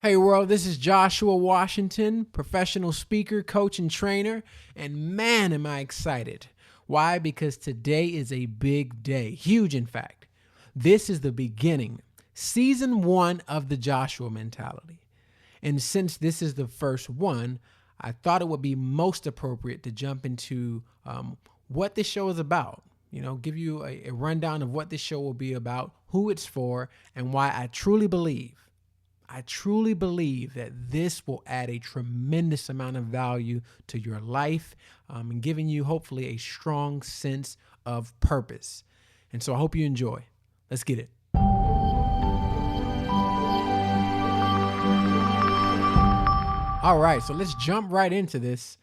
Hey world, this is Joshua Washington, professional speaker, coach, and trainer. And man, am I excited. Why? Because today is a big day, huge in fact. This is the beginning, season 1 of the Joshua mentality. And since this is the first one, I thought it would be most appropriate to jump into what this show is about. Give you a rundown of what this show will be about, who it's for, and why I truly believe that this will add a tremendous amount of value to your life and giving you hopefully a strong sense of purpose. And so I hope you enjoy. Let's get it. All right, so let's jump right into this.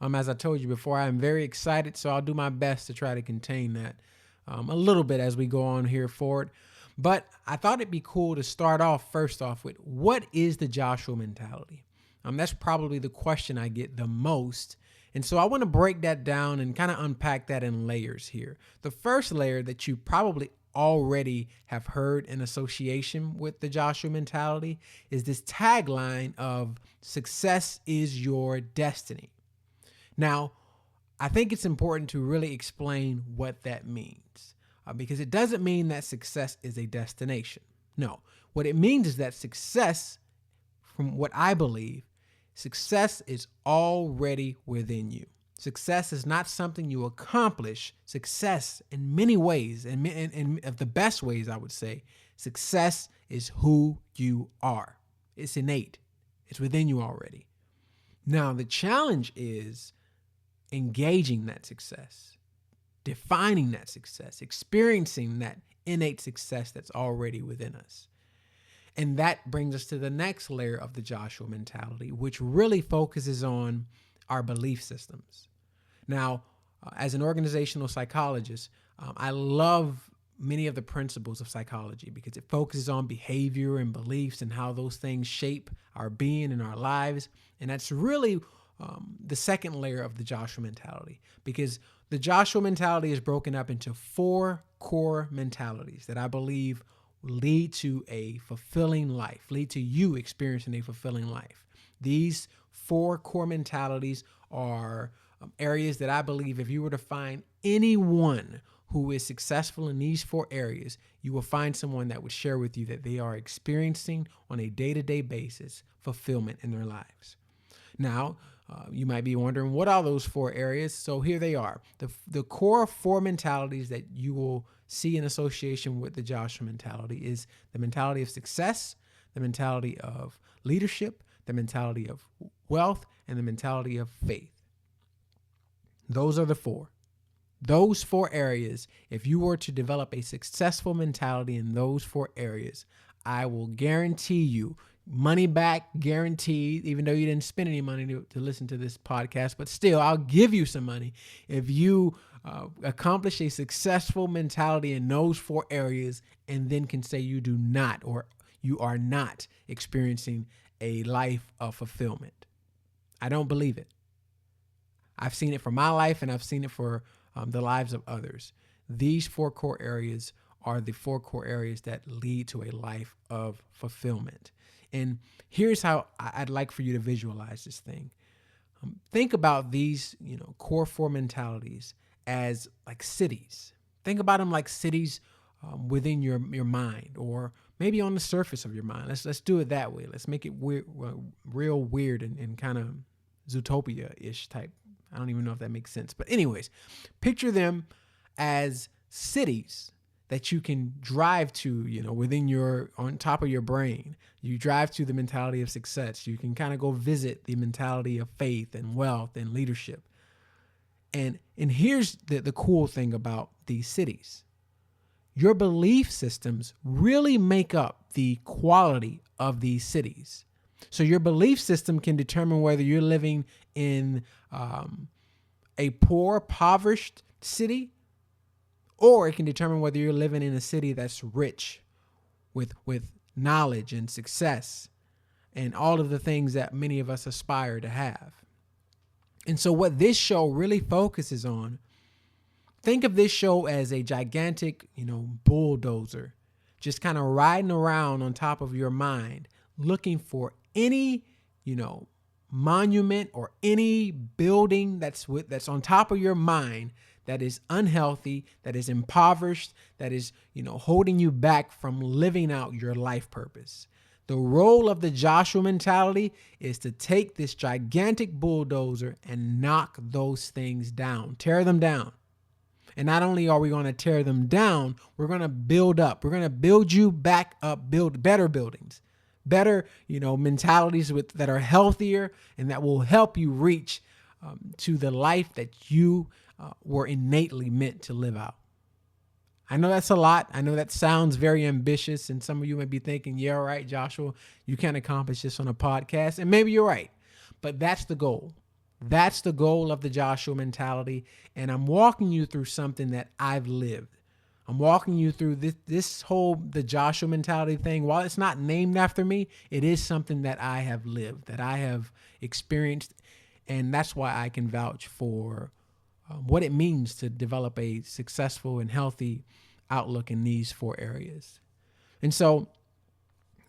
As I told you before, I am very excited, so I'll do my best to try to contain that a little bit as we go on here forward. But I thought it'd be cool to start off first off with, what is the Joshua mentality? That's probably the question I get the most. And so I want to break that down and kind of unpack that in layers here. The first layer that you probably already have heard in association with the Joshua mentality is this tagline of success is your destiny. Now, I think it's important to really explain what that means. Because it doesn't mean that success is a destination. No, what it means is that success, from what I believe, success is already within you. Success is not something you accomplish. Success, in many ways, and of the best ways, I would say, success is who you are. It's innate. It's within you already. Now, the challenge is engaging that success, defining that success, experiencing that innate success that's already within us. And that brings us to the next layer of the Joshua mentality, which really focuses on our belief systems. Now, as an organizational psychologist, I love many of the principles of psychology because it focuses on behavior and beliefs and how those things shape our being and our lives. And that's really the second layer of the Joshua mentality, because the Joshua mentality is broken up into 4 core mentalities that I believe lead to a fulfilling life, lead to you experiencing a fulfilling life. These 4 core mentalities are areas that I believe if you were to find anyone who is successful in these 4 areas, you will find someone that would share with you that they are experiencing on a day-to-day basis fulfillment in their lives. Now, you might be wondering, what are those 4 areas? So here they are. The core 4 mentalities that you will see in association with the Joshua mentality is the mentality of success, the mentality of leadership, the mentality of wealth, and the mentality of faith. Those are the 4. Those 4 areas, if you were to develop a successful mentality in those 4 areas, I will guarantee you money back guaranteed, even though you didn't spend any money to listen to this podcast, but still, I'll give you some money if you accomplish a successful mentality in those 4 areas and then can say you do not, or you are not experiencing a life of fulfillment. I don't believe it. I've seen it for my life and I've seen it for the lives of others. These 4 core areas are the 4 core areas that lead to a life of fulfillment. And here's how I'd like for you to visualize this thing. Think about these, core 4 mentalities as like cities. Think about them like cities within your mind, or maybe on the surface of your mind. Let's do it that way. Let's make it weird, real weird and kind of Zootopia-ish type. I don't even know if that makes sense. But anyways, picture them as cities that you can drive to, on top of your brain. You drive to the mentality of success. You can kind of go visit the mentality of faith and wealth and leadership. And here's the cool thing about these cities. Your belief systems really make up the quality of these cities. So your belief system can determine whether you're living in a poor, impoverished city, or it can determine whether you're living in a city that's rich with knowledge and success and all of the things that many of us aspire to have. And so what this show really focuses on, think of this show as a gigantic, bulldozer, just kind of riding around on top of your mind, looking for any, you know, monument or any building that's on top of your mind that is unhealthy, that is impoverished, that is, holding you back from living out your life purpose. The role of the Joshua mentality is to take this gigantic bulldozer and knock those things down, tear them down. And not only are we going to tear them down, we're going to build up. We're going to build you back up, build better buildings, better, mentalities that are healthier and that will help you reach to the life that you were innately meant to live out. I know that's a lot. I know that sounds very ambitious, and some of you may be thinking, yeah, all right, Joshua, you can't accomplish this on a podcast. And maybe you're right, but that's the goal. That's the goal of the Joshua mentality. And I'm walking you through something that I've lived. I'm walking you through the Joshua mentality thing. While it's not named after me, it is something that I have lived, that I have experienced. And that's why I can vouch for what it means to develop a successful and healthy outlook in these 4 areas. And so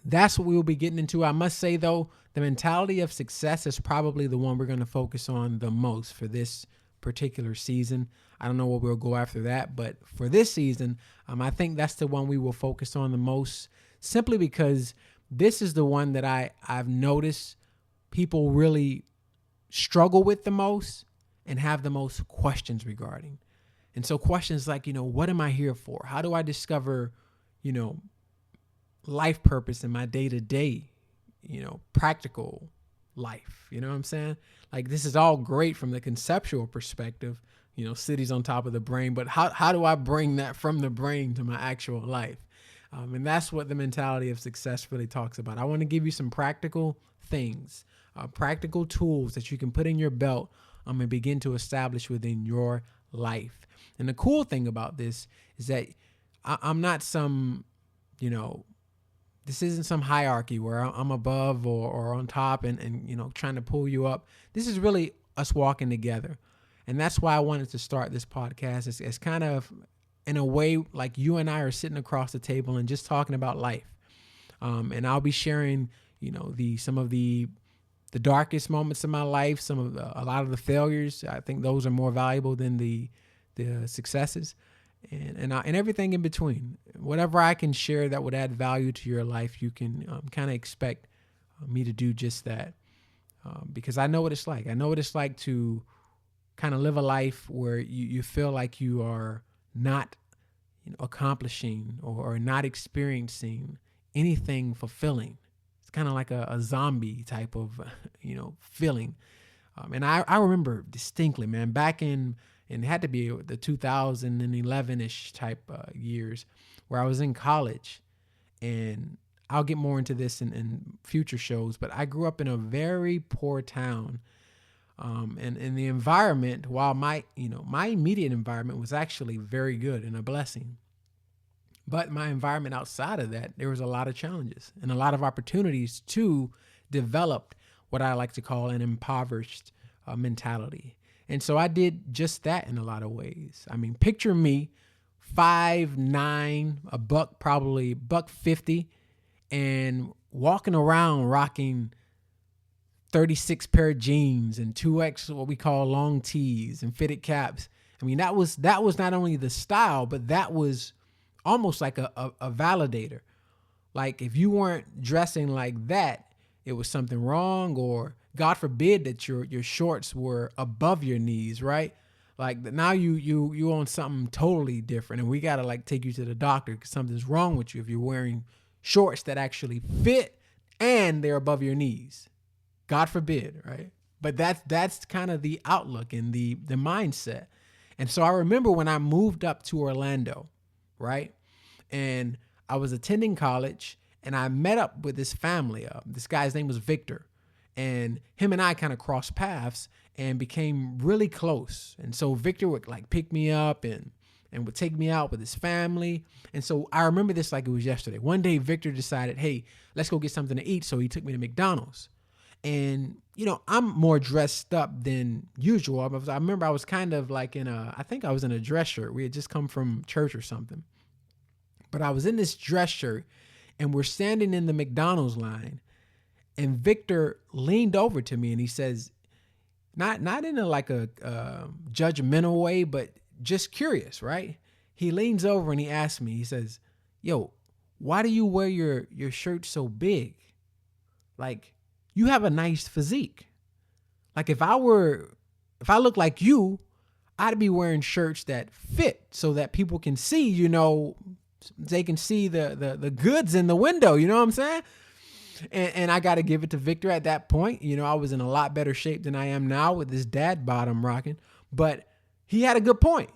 that's what we will be getting into. I must say, though, the mentality of success is probably the one we're going to focus on the most for this particular season. I don't know what we'll go after that, but for this season, I think that's the one we will focus on the most, simply because this is the one that I've noticed people really struggle with the most and have the most questions regarding. And so questions like, what am I here for? How do I discover, life purpose in my day-to-day, practical life? You know what I'm saying? Like, this is all great from the conceptual perspective, cities on top of the brain, but how do I bring that from the brain to my actual life? And that's what the mentality of success really talks about. I want to give you some practical things, practical tools that you can put in your belt and begin to establish within your life. And the cool thing about this is that I'm not some, this isn't some hierarchy where I'm above or on top and trying to pull you up. This is really us walking together. And that's why I wanted to start this podcast. It's kind of in a way like you and I are sitting across the table and just talking about life. And I'll be sharing, some of the darkest moments of my life, a lot of the failures. I think those are more valuable than the successes, and everything in between. Whatever I can share that would add value to your life, you can kind of expect me to do just that, because I know what it's like. I know what it's like to kind of live a life where you feel like you are not accomplishing or not experiencing anything fulfilling. Kind of like a zombie type of, feeling. And I remember distinctly, man, back in it had to be the 2011-ish type years where I was in college. And I'll get more into this in future shows, but I grew up in a very poor town. And the environment, while my immediate environment was actually very good and a blessing. But my environment outside of that, there was a lot of challenges and a lot of opportunities to develop what I like to call an impoverished mentality. And so I did just that in a lot of ways. I mean, picture me 5'9", probably $150, and walking around rocking 36 pair of jeans and 2X, what we call long tees and fitted caps. I mean, that was not only the style, but that was almost like a validator. Like, if you weren't dressing like that, it was something wrong, or God forbid that your shorts were above your knees, right? Like, now you on something totally different, and we gotta like take you to the doctor because something's wrong with you if you're wearing shorts that actually fit and they're above your knees. God forbid, right? But that's kind of the outlook and the mindset. And so I remember when I moved up to Orlando, right? And I was attending college, and I met up with this family. This guy's name was Victor, and him and I kind of crossed paths and became really close. And so Victor would like pick me up and would take me out with his family. And so I remember this like it was yesterday. One day Victor decided, hey, let's go get something to eat. So he took me to McDonald's. And, I'm more dressed up than usual. I remember I was kind of like I think I was in a dress shirt. We had just come from church or something. But I was in this dress shirt, and we're standing in the McDonald's line. And Victor leaned over to me and he says, not in a like a judgmental way, but just curious, right? He leans over and he asks me, he says, yo, why do you wear your shirt so big? Like, you have a nice physique. Like if I look like you, I'd be wearing shirts that fit so that people can see, they can see the goods in the window. You know what I'm saying? And I got to give it to Victor at that point. I was in a lot better shape than I am now with this dad bod I'm rocking, but he had a good point.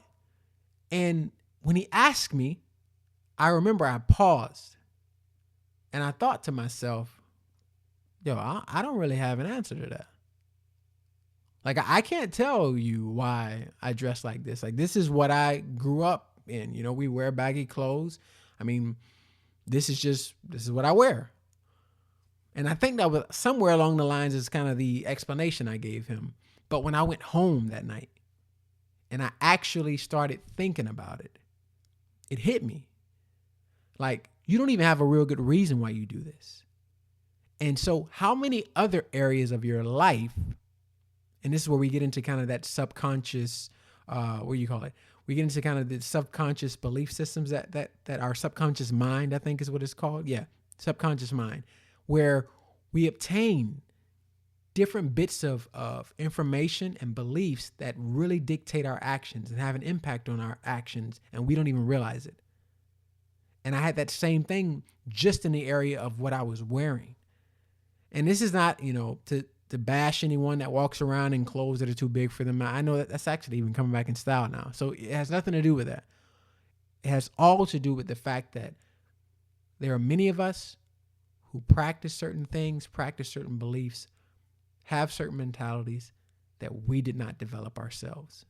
And when he asked me, I remember I paused and I thought to myself, yo, I don't really have an answer to that. Like, I can't tell you why I dress like this. Like, this is what I grew up in. We wear baggy clothes. I mean, this is what I wear. And I think that was somewhere along the lines is kind of the explanation I gave him. But when I went home that night and I actually started thinking about it, it hit me. Like, you don't even have a real good reason why you do this. And so how many other areas of your life, and this is where we get into kind of that subconscious, what do you call it? We get into kind of the subconscious belief systems that our subconscious mind, I think is what it's called. Yeah, subconscious mind, where we obtain different bits of information and beliefs that really dictate our actions and have an impact on our actions, and we don't even realize it. And I had that same thing just in the area of what I was wearing. And this is not, to bash anyone that walks around in clothes that are too big for them. I know that's actually even coming back in style now. So it has nothing to do with that. It has all to do with the fact that there are many of us who practice certain things, practice certain beliefs, have certain mentalities that we did not develop ourselves.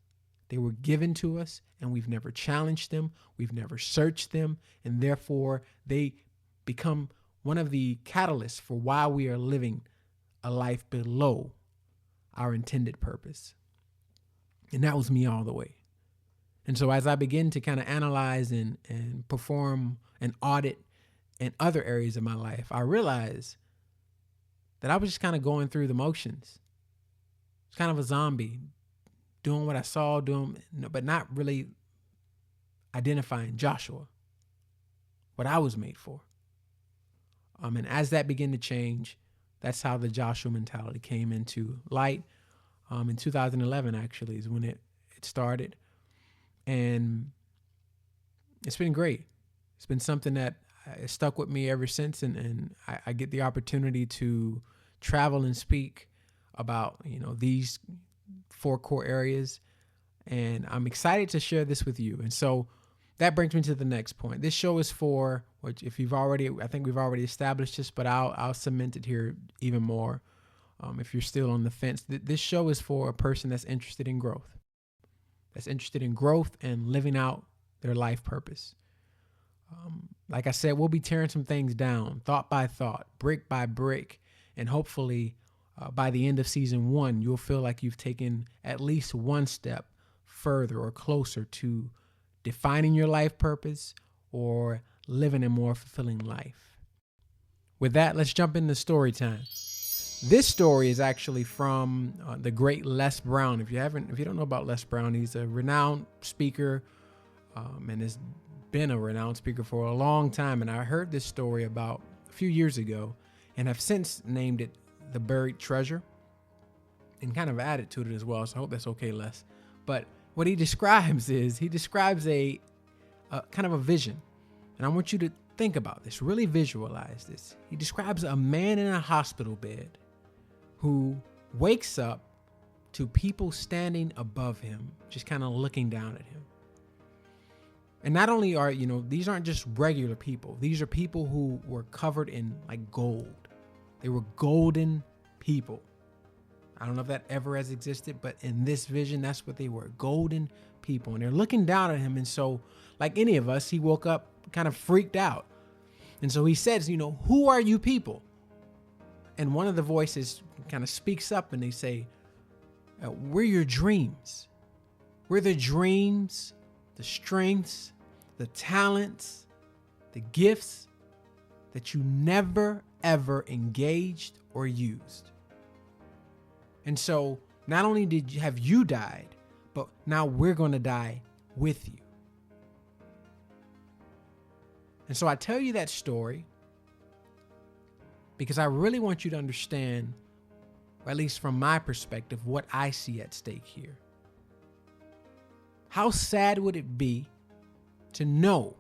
They were given to us and we've never challenged them. We've never searched them. And therefore they become one of the catalysts for why we are living a life below our intended purpose. And that was me all the way. And so as I begin to kind of analyze and perform an audit in other areas of my life, I realized that I was just kind of going through the motions. It's kind of a zombie, doing what I saw, but not really identifying Joshua, what I was made for. And as that began to change, that's how the Joshua mentality came into light. In 2011, actually, is when it started. And it's been great. It's been something that has stuck with me ever since. And I get the opportunity to travel and speak about, these 4 core areas. And I'm excited to share this with you. And so that brings me to the next point. This show is for, which I think we've already established this, but I'll cement it here even more. If you're still on the fence, this show is for a person that's interested in growth, and living out their life purpose. Like I said, we'll be tearing some things down, thought by thought, brick by brick, and hopefully by the end of season 1, you'll feel like you've taken at least one step further or closer to defining your life purpose or living a more fulfilling life. With that, let's jump into story time. This story is actually from the great Les Brown. If you don't know about Les Brown, he's a renowned speaker and has been a renowned speaker for a long time. And I heard this story about a few years ago and have since named it The Buried Treasure and kind of added to it as well. So I hope that's okay, Les. But what he describes a kind of a vision. And I want you to think about this, really visualize this. He describes a man in a hospital bed who wakes up to people standing above him, just kind of looking down at him. And not only are, these aren't just regular people. These are people who were covered in like gold. They were golden people. I don't know if that ever has existed, but in this vision, that's what they were, golden people. And they're looking down at him. And so, like any of us, he woke up kind of freaked out. And so he says, who are you people? And one of the voices kind of speaks up and they say, we're your dreams. We're the dreams, the strengths, the talents, the gifts that you never, ever engaged or used. And so not only have you died, but now we're going to die with you. And so I tell you that story because I really want you to understand, or at least from my perspective, what I see at stake here. How sad would it be to know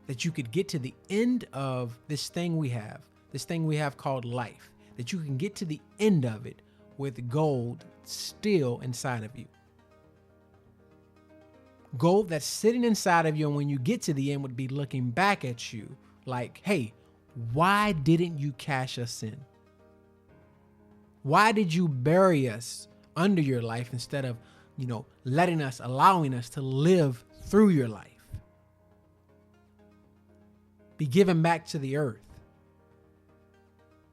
that you could get to the end of this thing we have called life, that you can get to the end of it with gold still inside of you. Gold that's sitting inside of you, and when you get to the end would be looking back at you like, hey, why didn't you cash us in? Why did you bury us under your life instead of, allowing us to live through your life? Be given back to the earth.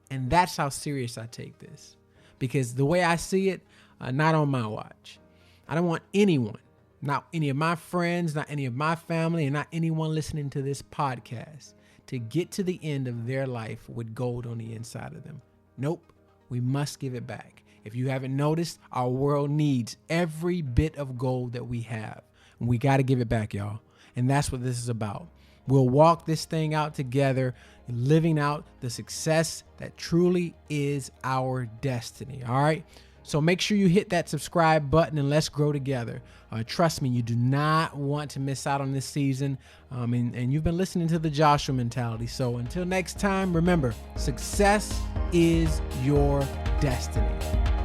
And that's how serious I take this. Because the way I see it, not on my watch. I don't want anyone, not any of my friends, not any of my family, and not anyone listening to this podcast to get to the end of their life with gold on the inside of them. Nope, we must give it back. If you haven't noticed, our world needs every bit of gold that we have. And we got to give it back, y'all. And that's what this is about. We'll walk this thing out together, living out the success that truly is our destiny. All right. So make sure you hit that subscribe button and let's grow together. Trust me, you do not want to miss out on this season. And you've been listening to the Joshua Mentality. So until next time, remember, success is your destiny.